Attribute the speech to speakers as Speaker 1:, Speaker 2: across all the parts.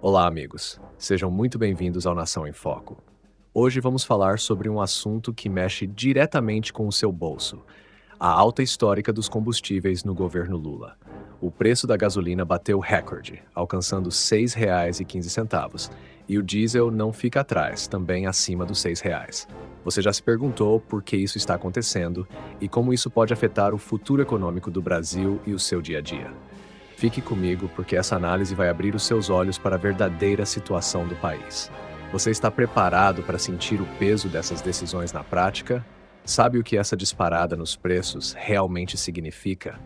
Speaker 1: Olá, amigos. Sejam muito bem-vindos ao Nação em Foco. Hoje vamos falar sobre um assunto que mexe diretamente com o seu bolso: a alta histórica dos combustíveis no governo Lula. O preço da gasolina bateu recorde, alcançando R$ 6,15, e o diesel não fica atrás, também acima dos R$ 6. Você já se perguntou por que isso está acontecendo e como isso pode afetar o futuro econômico do Brasil e o seu dia a dia? Fique comigo porque essa análise vai abrir os seus olhos para a verdadeira situação do país. Você está preparado para sentir o peso dessas decisões na prática? Sabe o que essa disparada nos preços realmente significa?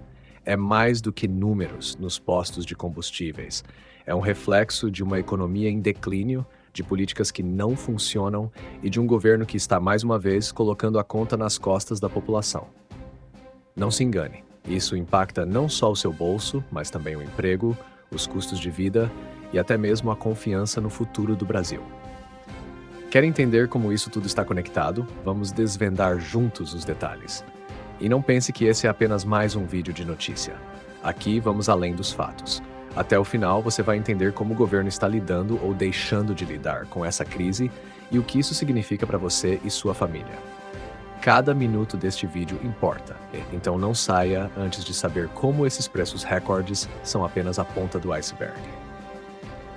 Speaker 1: É mais do que números nos postos de combustíveis. É um reflexo de uma economia em declínio, de políticas que não funcionam e de um governo que está mais uma vez colocando a conta nas costas da população. Não se engane. Isso impacta não só o seu bolso, mas também o emprego, os custos de vida e até mesmo a confiança no futuro do Brasil. Quer entender como isso tudo está conectado? Vamos desvendar juntos os detalhes. E não pense que esse é apenas mais um vídeo de notícia. Aqui vamos além dos fatos. Até o final você vai entender como o governo está lidando ou deixando de lidar com essa crise e o que isso significa para você e sua família. Cada minuto deste vídeo importa, então não saia antes de saber como esses preços recordes são apenas a ponta do iceberg.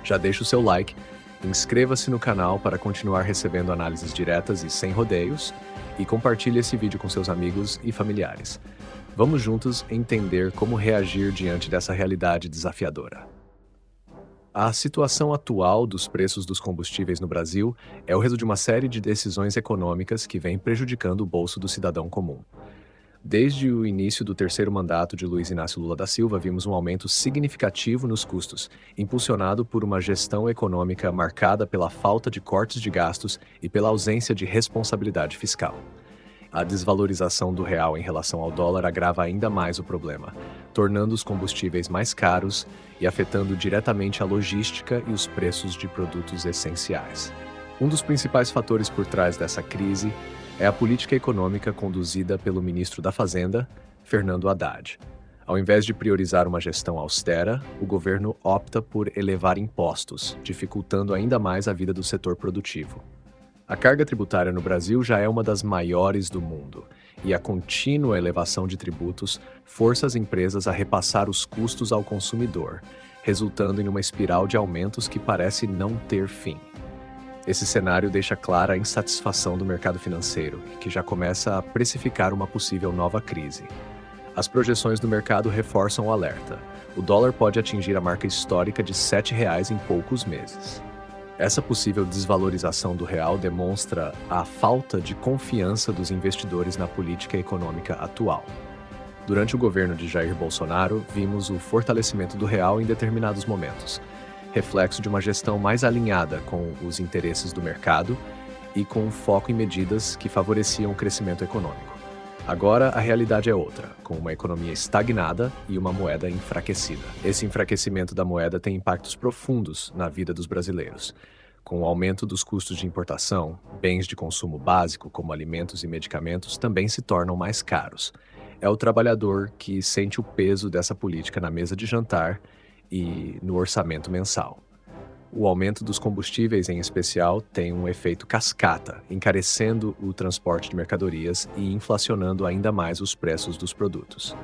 Speaker 1: Já deixa o seu like, inscreva-se no canal para continuar recebendo análises diretas e sem rodeios, e compartilhe esse vídeo com seus amigos e familiares. Vamos juntos entender como reagir diante dessa realidade desafiadora. A situação atual dos preços dos combustíveis no Brasil é o resultado de uma série de decisões econômicas que vem prejudicando o bolso do cidadão comum. Desde o início do terceiro mandato de Luiz Inácio Lula da Silva, vimos um aumento significativo nos custos, impulsionado por uma gestão econômica marcada pela falta de cortes de gastos e pela ausência de responsabilidade fiscal. A desvalorização do real em relação ao dólar agrava ainda mais o problema, tornando os combustíveis mais caros e afetando diretamente a logística e os preços de produtos essenciais. Um dos principais fatores por trás dessa crise é a política econômica conduzida pelo ministro da Fazenda, Fernando Haddad. Ao invés de priorizar uma gestão austera, o governo opta por elevar impostos, dificultando ainda mais a vida do setor produtivo. A carga tributária no Brasil já é uma das maiores do mundo, e a contínua elevação de tributos força as empresas a repassar os custos ao consumidor, resultando em uma espiral de aumentos que parece não ter fim. Esse cenário deixa clara a insatisfação do mercado financeiro, que já começa a precificar uma possível nova crise. As projeções do mercado reforçam o alerta. O dólar pode atingir a marca histórica de R$ 7 em poucos meses. Essa possível desvalorização do real demonstra a falta de confiança dos investidores na política econômica atual. Durante o governo de Jair Bolsonaro, vimos o fortalecimento do real em determinados momentos, reflexo de uma gestão mais alinhada com os interesses do mercado e com um foco em medidas que favoreciam o crescimento econômico. Agora, a realidade é outra, com uma economia estagnada e uma moeda enfraquecida. Esse enfraquecimento da moeda tem impactos profundos na vida dos brasileiros. Com o aumento dos custos de importação, bens de consumo básico, como alimentos e medicamentos, também se tornam mais caros. É o trabalhador que sente o peso dessa política na mesa de jantar e no orçamento mensal. O aumento dos combustíveis, em especial, tem um efeito cascata, encarecendo o transporte de mercadorias e inflacionando ainda mais os preços dos produtos.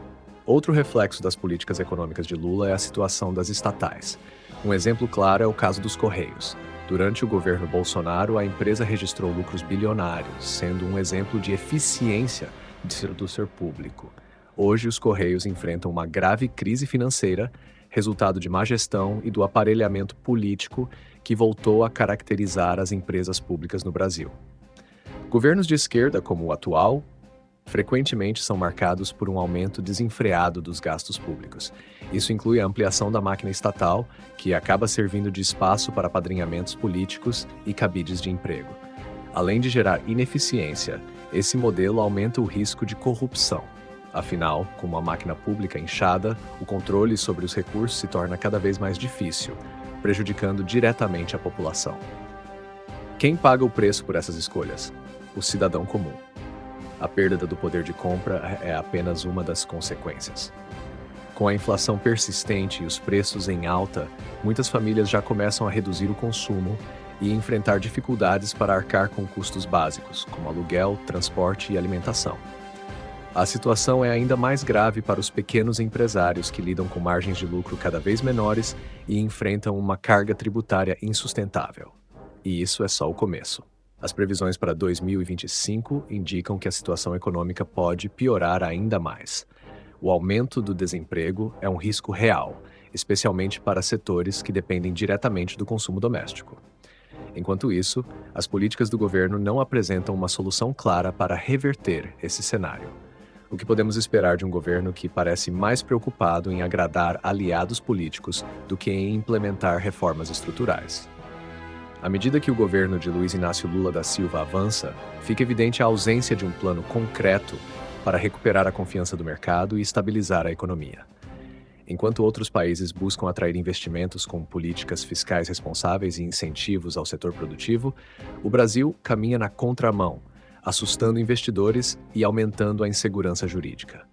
Speaker 1: Outro reflexo das políticas econômicas de Lula é a situação das estatais. Um exemplo claro é o caso dos Correios. Durante o governo Bolsonaro, a empresa registrou lucros bilionários, sendo um exemplo de eficiência do ser público. Hoje, os Correios enfrentam uma grave crise financeira, resultado de má gestão e do aparelhamento político que voltou a caracterizar as empresas públicas no Brasil. Governos de esquerda, como o atual, frequentemente são marcados por um aumento desenfreado dos gastos públicos. Isso inclui a ampliação da máquina estatal, que acaba servindo de espaço para apadrinhamentos políticos e cabides de emprego. Além de gerar ineficiência, esse modelo aumenta o risco de corrupção. Afinal, com uma máquina pública inchada, o controle sobre os recursos se torna cada vez mais difícil, prejudicando diretamente a população. Quem paga o preço por essas escolhas? O cidadão comum. A perda do poder de compra é apenas uma das consequências. Com a inflação persistente e os preços em alta, muitas famílias já começam a reduzir o consumo e enfrentar dificuldades para arcar com custos básicos, como aluguel, transporte e alimentação. A situação é ainda mais grave para os pequenos empresários que lidam com margens de lucro cada vez menores e enfrentam uma carga tributária insustentável. E isso é só o começo. As previsões para 2025 indicam que a situação econômica pode piorar ainda mais. O aumento do desemprego é um risco real, especialmente para setores que dependem diretamente do consumo doméstico. Enquanto isso, as políticas do governo não apresentam uma solução clara para reverter esse cenário. O que podemos esperar de um governo que parece mais preocupado em agradar aliados políticos do que em implementar reformas estruturais? À medida que o governo de Luiz Inácio Lula da Silva avança, fica evidente a ausência de um plano concreto para recuperar a confiança do mercado e estabilizar a economia. Enquanto outros países buscam atrair investimentos com políticas fiscais responsáveis e incentivos ao setor produtivo, o Brasil caminha na contramão, assustando investidores e aumentando a insegurança jurídica.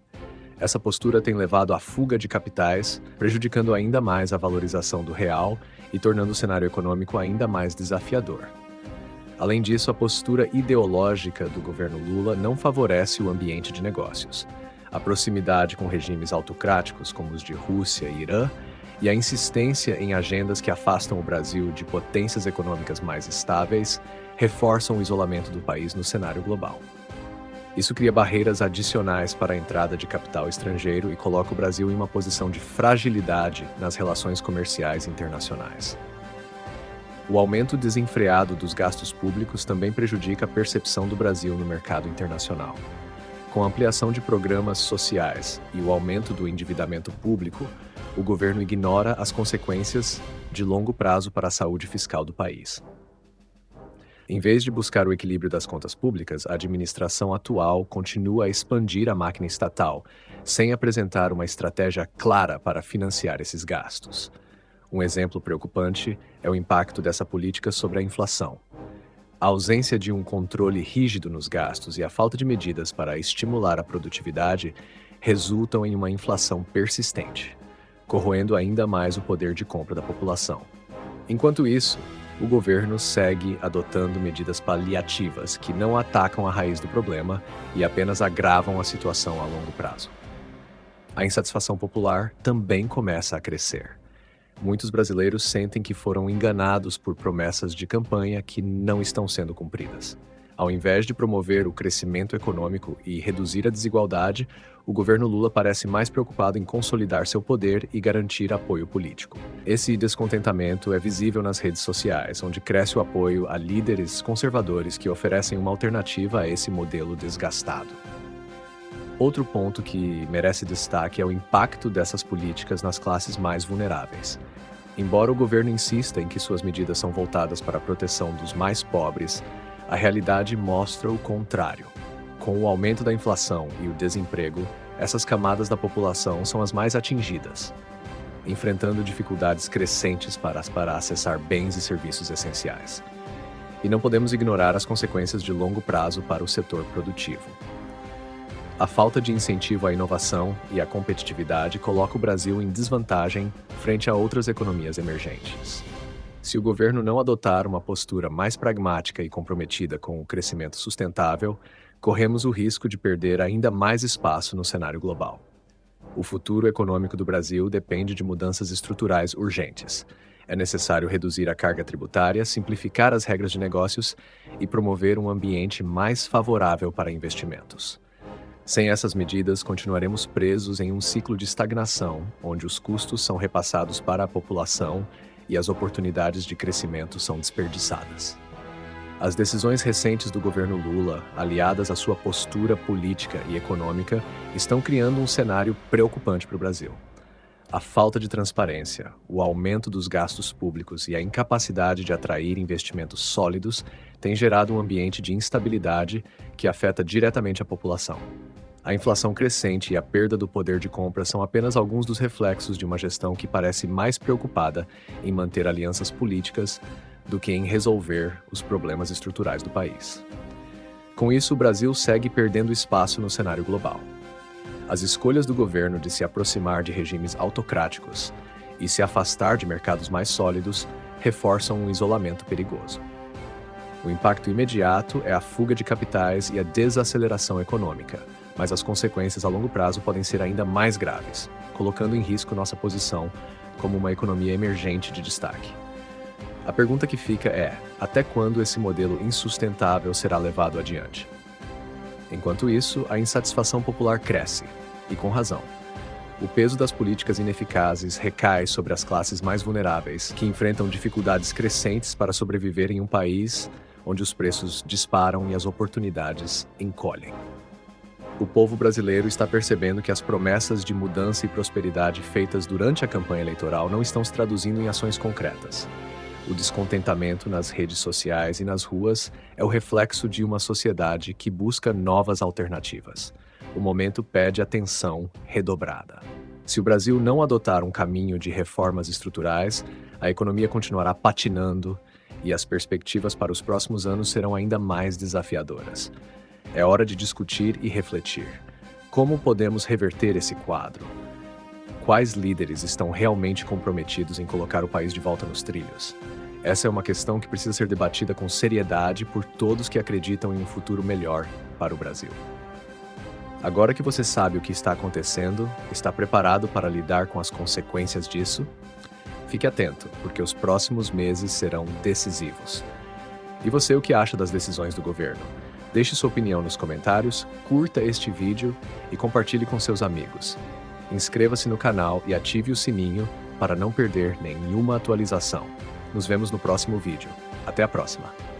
Speaker 1: Essa postura tem levado à fuga de capitais, prejudicando ainda mais a valorização do real e tornando o cenário econômico ainda mais desafiador. Além disso, a postura ideológica do governo Lula não favorece o ambiente de negócios. A proximidade com regimes autocráticos como os de Rússia e Irã e a insistência em agendas que afastam o Brasil de potências econômicas mais estáveis reforçam o isolamento do país no cenário global. Isso cria barreiras adicionais para a entrada de capital estrangeiro e coloca o Brasil em uma posição de fragilidade nas relações comerciais internacionais. O aumento desenfreado dos gastos públicos também prejudica a percepção do Brasil no mercado internacional. Com a ampliação de programas sociais e o aumento do endividamento público, o governo ignora as consequências de longo prazo para a saúde fiscal do país. Em vez de buscar o equilíbrio das contas públicas, a administração atual continua a expandir a máquina estatal, sem apresentar uma estratégia clara para financiar esses gastos. Um exemplo preocupante é o impacto dessa política sobre a inflação. A ausência de um controle rígido nos gastos e a falta de medidas para estimular a produtividade resultam em uma inflação persistente, corroendo ainda mais o poder de compra da população. Enquanto isso, o governo segue adotando medidas paliativas que não atacam a raiz do problema e apenas agravam a situação a longo prazo. A insatisfação popular também começa a crescer. Muitos brasileiros sentem que foram enganados por promessas de campanha que não estão sendo cumpridas. Ao invés de promover o crescimento econômico e reduzir a desigualdade, o governo Lula parece mais preocupado em consolidar seu poder e garantir apoio político. Esse descontentamento é visível nas redes sociais, onde cresce o apoio a líderes conservadores que oferecem uma alternativa a esse modelo desgastado. Outro ponto que merece destaque é o impacto dessas políticas nas classes mais vulneráveis. Embora o governo insista em que suas medidas são voltadas para a proteção dos mais pobres, a realidade mostra o contrário. Com o aumento da inflação e o desemprego, essas camadas da população são as mais atingidas, enfrentando dificuldades crescentes para acessar bens e serviços essenciais. E não podemos ignorar as consequências de longo prazo para o setor produtivo. A falta de incentivo à inovação e à competitividade coloca o Brasil em desvantagem frente a outras economias emergentes. Se o governo não adotar uma postura mais pragmática e comprometida com o crescimento sustentável, corremos o risco de perder ainda mais espaço no cenário global. O futuro econômico do Brasil depende de mudanças estruturais urgentes. É necessário reduzir a carga tributária, simplificar as regras de negócios e promover um ambiente mais favorável para investimentos. Sem essas medidas, continuaremos presos em um ciclo de estagnação, onde os custos são repassados para a população e as oportunidades de crescimento são desperdiçadas. As decisões recentes do governo Lula, aliadas à sua postura política e econômica, estão criando um cenário preocupante para o Brasil. A falta de transparência, o aumento dos gastos públicos e a incapacidade de atrair investimentos sólidos têm gerado um ambiente de instabilidade que afeta diretamente a população. A inflação crescente e a perda do poder de compra são apenas alguns dos reflexos de uma gestão que parece mais preocupada em manter alianças políticas do que em resolver os problemas estruturais do país. Com isso, o Brasil segue perdendo espaço no cenário global. As escolhas do governo de se aproximar de regimes autocráticos e se afastar de mercados mais sólidos reforçam um isolamento perigoso. O impacto imediato é a fuga de capitais e a desaceleração econômica, mas as consequências a longo prazo podem ser ainda mais graves, colocando em risco nossa posição como uma economia emergente de destaque. A pergunta que fica é: até quando esse modelo insustentável será levado adiante? Enquanto isso, a insatisfação popular cresce, e com razão. O peso das políticas ineficazes recai sobre as classes mais vulneráveis, que enfrentam dificuldades crescentes para sobreviver em um país onde os preços disparam e as oportunidades encolhem. O povo brasileiro está percebendo que as promessas de mudança e prosperidade feitas durante a campanha eleitoral não estão se traduzindo em ações concretas. O descontentamento nas redes sociais e nas ruas é o reflexo de uma sociedade que busca novas alternativas. O momento pede atenção redobrada. Se o Brasil não adotar um caminho de reformas estruturais, a economia continuará patinando e as perspectivas para os próximos anos serão ainda mais desafiadoras. É hora de discutir e refletir. Como podemos reverter esse quadro? Quais líderes estão realmente comprometidos em colocar o país de volta nos trilhos? Essa é uma questão que precisa ser debatida com seriedade por todos que acreditam em um futuro melhor para o Brasil. Agora que você sabe o que está acontecendo, está preparado para lidar com as consequências disso? Fique atento, porque os próximos meses serão decisivos. E você, o que acha das decisões do governo? Deixe sua opinião nos comentários, curta este vídeo e compartilhe com seus amigos. Inscreva-se no canal e ative o sininho para não perder nenhuma atualização. Nos vemos no próximo vídeo. Até a próxima!